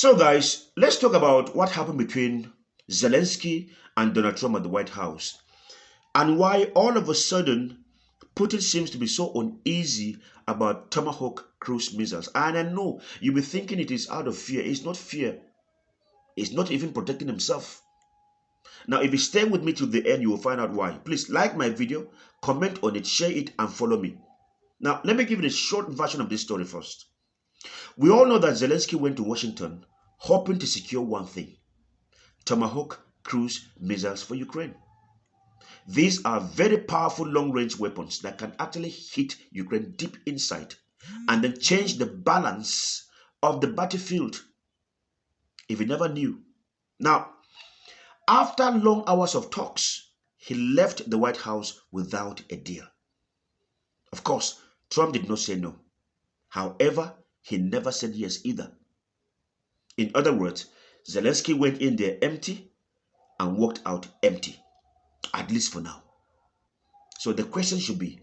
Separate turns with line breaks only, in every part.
So, guys, let's talk about what happened between Zelensky and Donald Trump at the White House and why all of a sudden Putin seems to be so uneasy about Tomahawk cruise missiles. And I know you'll be thinking it is out of fear. It's not fear, it's not even protecting himself. Now, if you stay with me till the end, you will find out why. Please like my video, comment on it, share it, and follow me. Now, let me give you the short version of this story first. We all know that Zelensky went to Washington hoping to secure one thing: Tomahawk cruise missiles for Ukraine. These are very powerful long-range weapons that can actually hit Ukraine deep inside and then change the balance of the battlefield, if you never knew. Now, after long hours of talks, he left the White House without a deal. Of course, Trump did not say no. However, he never said yes either. In other words, Zelensky went in there empty and walked out empty, at least for now. So the question should be,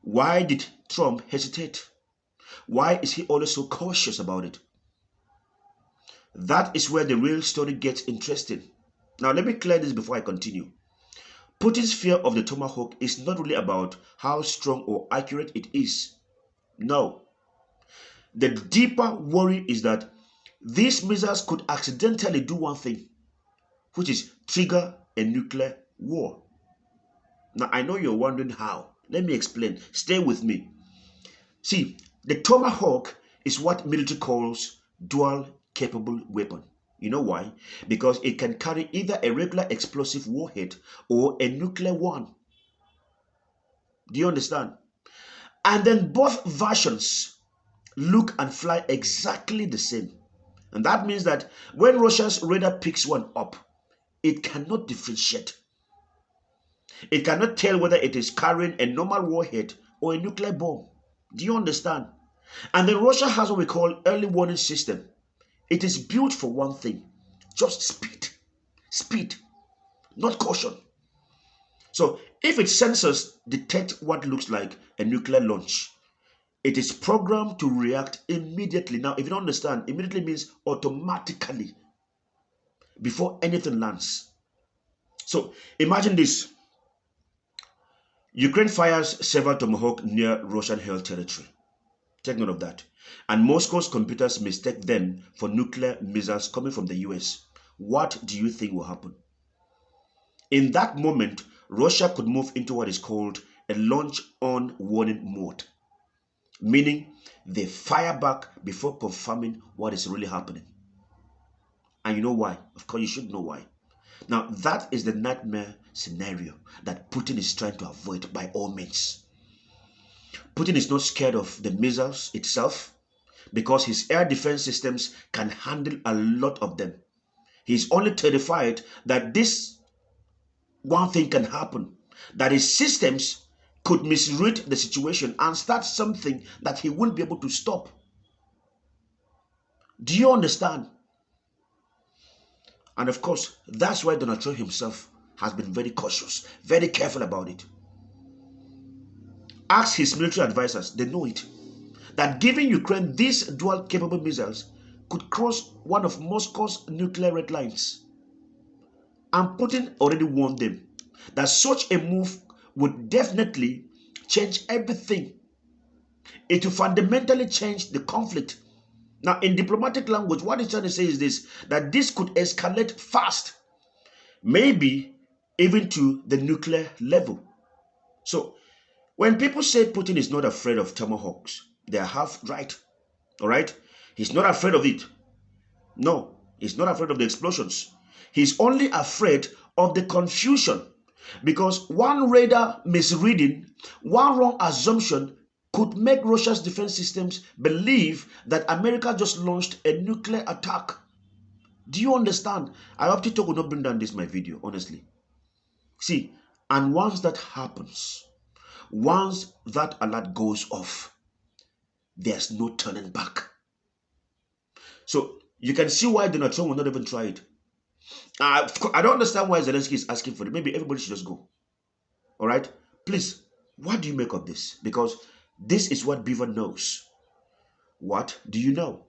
why did Trump hesitate? Why is he always so cautious about it? That is where the real story gets interesting. Now, let me clear this before I continue. Putin's fear of the Tomahawk is not really about how strong or accurate it is. No. The deeper worry is that these missiles could accidentally do one thing, which is trigger a nuclear war. Now, I know you're wondering how. Let me explain. Stay with me. See, the Tomahawk is what military calls dual capable weapon. You know why? Because it can carry either a regular explosive warhead or a nuclear one. Do you understand? And then both versions look and fly exactly the same. And that means that when Russia's radar picks one up, it cannot differentiate. It cannot tell whether it is carrying a normal warhead or a nuclear bomb. Do you understand? And then Russia has what we call early warning system. It is built for one thing: just speed. Speed, not caution. So if its sensors detect what looks like a nuclear launch, it is programmed to react immediately. Now, if you don't understand, immediately means automatically, before anything lands. So imagine this. Ukraine fires several Tomahawk near Russian-held territory. Take note of that. And Moscow's computers mistake them for nuclear missiles coming from the US. What do you think will happen? In that moment, Russia could move into what is called a launch-on warning mode, meaning they fire back before confirming what is really happening. And you know why? Of course, you should know why. Now, that is the nightmare scenario that Putin is trying to avoid by all means. Putin is not scared of the missiles itself because his air defense systems can handle a lot of them. He's only terrified that this one thing can happen, that his systems could misread the situation and start something that he won't be able to stop. Do you understand? And of course, that's why Donald Trump himself has been very cautious, very careful about it. Ask his military advisors, they know it, that giving Ukraine these dual capable missiles could cross one of Moscow's nuclear red lines. And Putin already warned them that such a move would definitely change everything. It will fundamentally change the conflict. Now, in diplomatic language, what he's trying to say is this, that this could escalate fast, maybe even to the nuclear level. So, when people say Putin is not afraid of Tomahawks, they are half right. All right? He's not afraid of it. No, he's not afraid of the explosions. He's only afraid of the confusion, because one radar misreading, one wrong assumption could make Russia's defense systems believe that America just launched a nuclear attack. Do you understand? I hope TikTok will not bring down this my video, honestly. See, and once that happens, once that alert goes off, there's no turning back. So you can see why Donald Trump will not even try it. I don't understand why Zelensky is asking for it. Maybe everybody should just go. All right? Please, what do you make of this? Because this is what Beaver knows. What do you know?